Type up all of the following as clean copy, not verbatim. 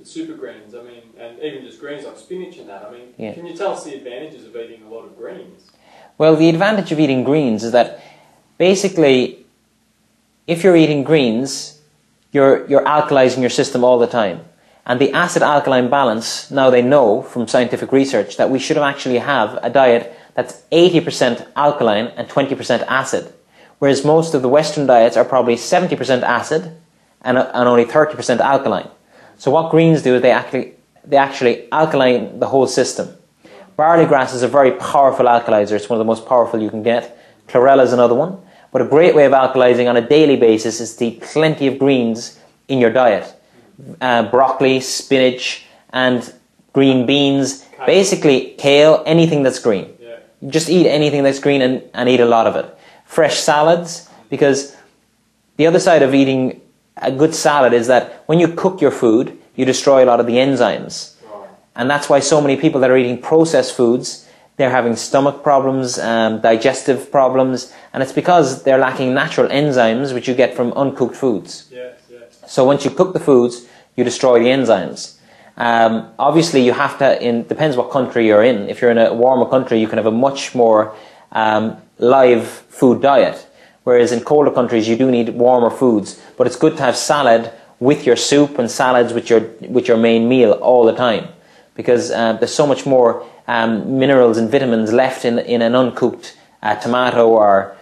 Supergreens, I mean, and even just greens like spinach and that, I mean, Yeah. can you tell us the advantages of eating a lot of greens? Well, the advantage of eating greens is that basically, if you're eating greens, you're alkalizing your system all the time. And the acid-alkaline balance, now they know from scientific research that we should actually have a diet that's 80% alkaline and 20% acid. Whereas most of the Western diets are probably 70% acid and only 30% alkaline. So what greens do is they actually alkaline the whole system. Barley grass is a very powerful alkalizer. It's one of the most powerful you can get. Chlorella is another one. But a great way of alkalizing on a daily basis is to eat plenty of greens in your diet. Broccoli, spinach, and green beans. Kale. Basically, kale, anything that's green. Yeah. Just eat anything that's green and eat a lot of it. Fresh salads, because the other side of eating a good salad is that when you cook your food, you destroy a lot of the enzymes. Right. And that's why so many people that are eating processed foods, they're having stomach problems, digestive problems, and it's because they're lacking natural enzymes which you get from uncooked foods. Yes, yes. So once you cook the foods, you destroy the enzymes. Obviously, you have to, depends what country you're in. If you're in a warmer country, you can have a much more live food diet. Whereas in colder countries, you do need warmer foods. But it's good to have salad with your soup and salads with your main meal all the time. Because there's so much more minerals and vitamins left in an uncooked tomato or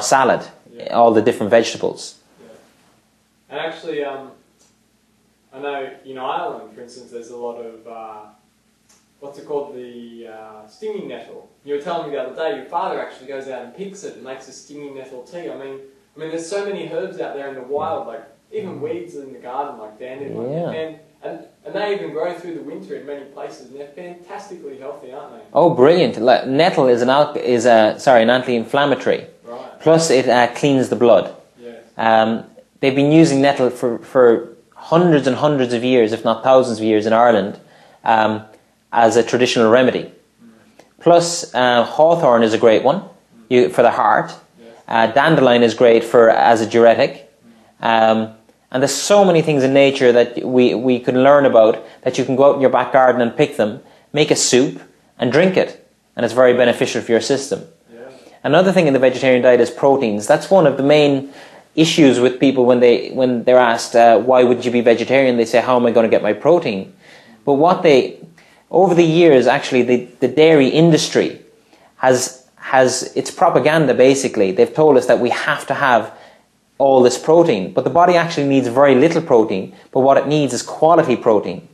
salad, Yeah. all the different vegetables. Yeah. And actually, I know in Ireland, for instance, there's a lot of, what's it called, the stinging nettle. You were telling me the other day, your father actually goes out and picks it and makes a stinging nettle tea. I mean, there's so many herbs out there in the wild, like even weeds in the garden, like dandelion. Yeah. And they even grow through the winter in many places, and they're fantastically healthy, aren't they? Oh, brilliant! Nettle is an anti-inflammatory. Right. Plus, it cleans the blood. Yes. They've been using nettle for hundreds and hundreds of years, if not thousands of years, in Ireland as a traditional remedy. Plus, hawthorn is a great one for the heart. Yes. Dandelion is great as a diuretic. And there's so many things in nature that we can learn about, that you can go out in your back garden and pick them, make a soup and drink it. And it's very beneficial for your system. Yeah. Another thing in the vegetarian diet is proteins. That's one of the main issues with people when they're asked, why would you be vegetarian? They say, how am I going to get my protein? But over the years, actually, the dairy industry has its propaganda, basically. They've told us that we have to have all this protein, but the body actually needs very little protein, but what it needs is quality protein.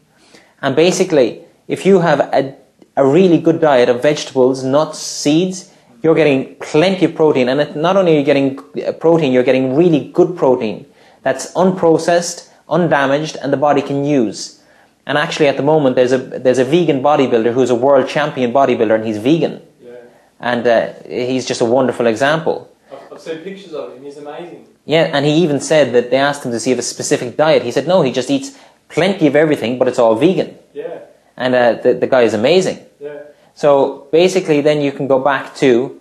And basically, if you have a really good diet of vegetables, nuts, seeds, you're getting plenty of protein, and not only are you getting protein, you're getting really good protein that's unprocessed, undamaged, and the body can use. And actually, at the moment, there's a vegan bodybuilder who's a world champion bodybuilder, and he's vegan. Yeah. And he's just a wonderful example. I've seen pictures of him. He's amazing. Yeah, and he even said that they asked him to see if a specific diet. He said no, he just eats plenty of everything, but it's all vegan. Yeah. And the guy is amazing. Yeah. So basically, then you can go back to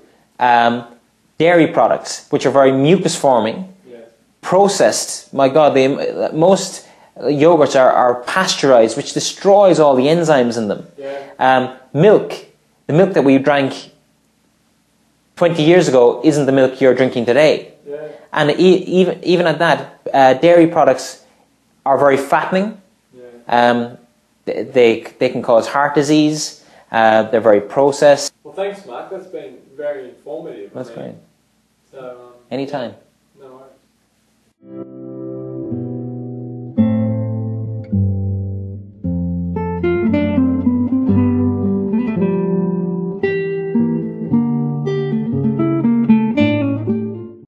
dairy products, which are very mucus forming, Yeah. processed. My God, most yogurts are pasteurized, which destroys all the enzymes in them. Yeah. Milk, the milk that we drank 20 years ago isn't the milk you're drinking today. Yeah. And even at that, dairy products are very fattening. Yeah. They can cause heart disease. They're very processed. Well, thanks, Mark. That's been very informative. That's great. So, Anytime.